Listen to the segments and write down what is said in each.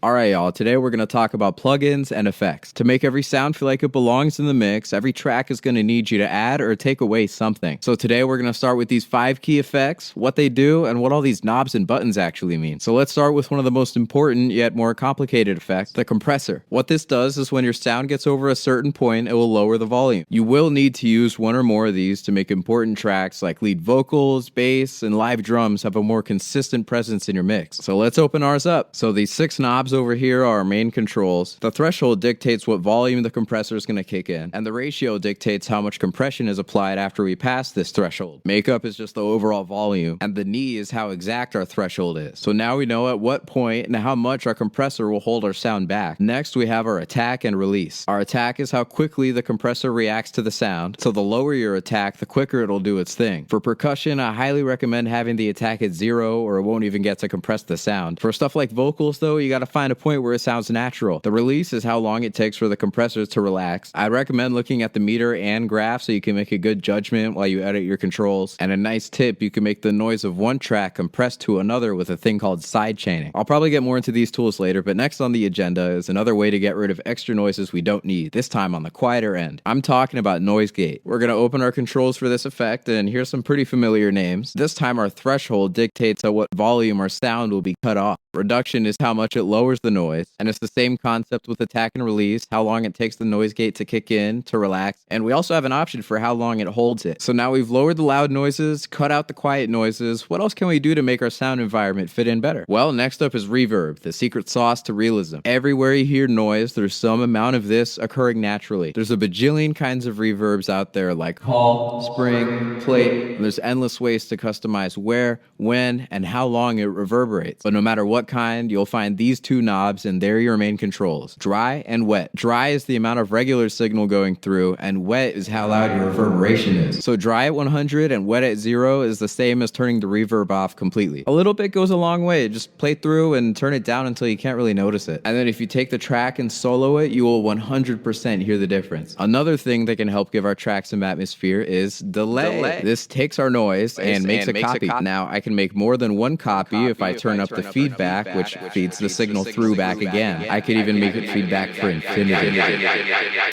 Alright y'all, today we're going to talk about plugins and effects. To make every sound feel like it belongs in the mix, every track is going to need you to add or take away something. So today we're going to start with these 5 key effects, what they do, and what all these knobs and buttons actually mean. So let's start with one of the most important yet more complicated effects, the compressor. What this does is when your sound gets over a certain point, it will lower the volume. You will need to use one or more of these to make important tracks like lead vocals, bass, and live drums have a more consistent presence in your mix. So let's open ours up. So these 6 knobs over here are our main controls. The threshold dictates what volume the compressor is going to kick in, and the ratio dictates how much compression is applied after we pass this threshold. Makeup is just the overall volume, and the knee is how exact our threshold is. So now we know at what point and how much our compressor will hold our sound back. Next, we have our attack and release. Our attack is how quickly the compressor reacts to the sound, so the lower your attack, the quicker it'll do its thing. For percussion, I highly recommend having the attack at 0 or it won't even get to compress the sound. For stuff like vocals though, you gotta find a point where it sounds natural. The release is how long it takes for the compressors to relax. I recommend looking at the meter and graph so you can make a good judgment while you edit your controls. And a nice tip, you can make the noise of one track compress to another with a thing called side chaining. I'll probably get more into these tools later, but next on the agenda is another way to get rid of extra noises we don't need, this time on the quieter end. I'm talking about noise gate. We're gonna open our controls for this effect, and here's some pretty familiar names. This time our threshold dictates at what volume our sound will be cut off. Reduction is how much it lowers the noise, and it's the same concept with attack and release, how long it takes the noise gate to kick in, to relax, and we also have an option for how long it holds it. So now we've lowered the loud noises, cut out the quiet noises. What else can we do to make our sound environment fit in better? Well, next up is reverb, the secret sauce to realism. Everywhere you hear noise, there's some amount of this occurring naturally. There's a bajillion kinds of reverbs out there like hall, spring, plate, and there's endless ways to customize where, when, and how long it reverberates. But no matter what kind, you'll find these 2 knobs and they're your main controls, dry and wet. Dry is the amount of regular signal going through, and wet is how loud your reverberation is. So dry at 100 and wet at 0 is the same as turning the reverb off completely. A little bit goes a long way. Just play through and turn it down until you can't really notice it. And then if you take the track and solo it, you will 100% hear the difference. Another thing that can help give our track some atmosphere is delay. This takes our noise and makes a copy. Now I can make more than one copy if I turn up the feedback, which feeds the signal through back again. I could even make it feedback for infinity.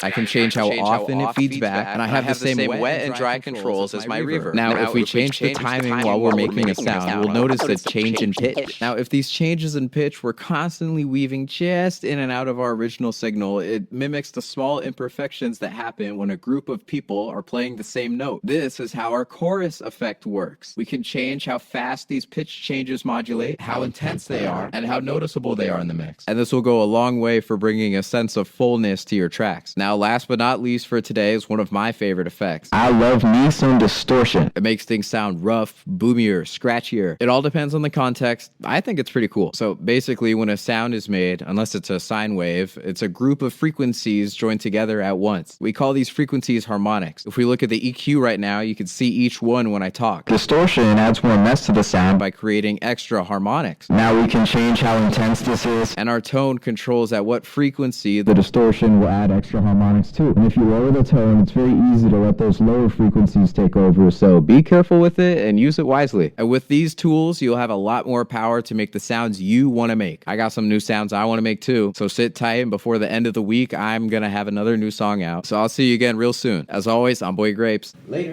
I can change how often it feeds back, and I have the same wet and dry controls as my reverb. Now if we change the timing while we're making a sound, we'll notice the change in pitch. Now if these changes in pitch were constantly weaving just in and out of our original signal, it mimics the small imperfections that happen when a group of people are playing the same note. This is how our chorus effect works. We can change how fast these pitch changes modulate, how intense they are, and how noticeable they are in the mix. And this will go a long way for bringing a sense of fullness to your tracks. Now, last but not least for today is one of my favorite effects. I love me some distortion. It makes things sound rough, boomier, scratchier. It all depends on the context. I think it's pretty cool. So basically, when a sound is made, unless it's a sine wave, it's a group of frequencies joined together at once. We call these frequencies harmonics. If we look at the EQ right now, you can see each one when I talk. Distortion adds more mess to the sound by creating extra harmonics. Now we can change how intense this is, and our tone controls at what frequency the distortion will add extra harmonics to. And if you lower the tone, it's very easy to let those lower frequencies take over, so be careful with it and use it wisely. And with these tools, you'll have a lot more power to make the sounds you want to make. I got some new sounds I want to make too, so sit tight, and before the end of the week, I'm gonna have another new song out. So I'll see you again real soon. As always, I'm Boy Grapes. Later.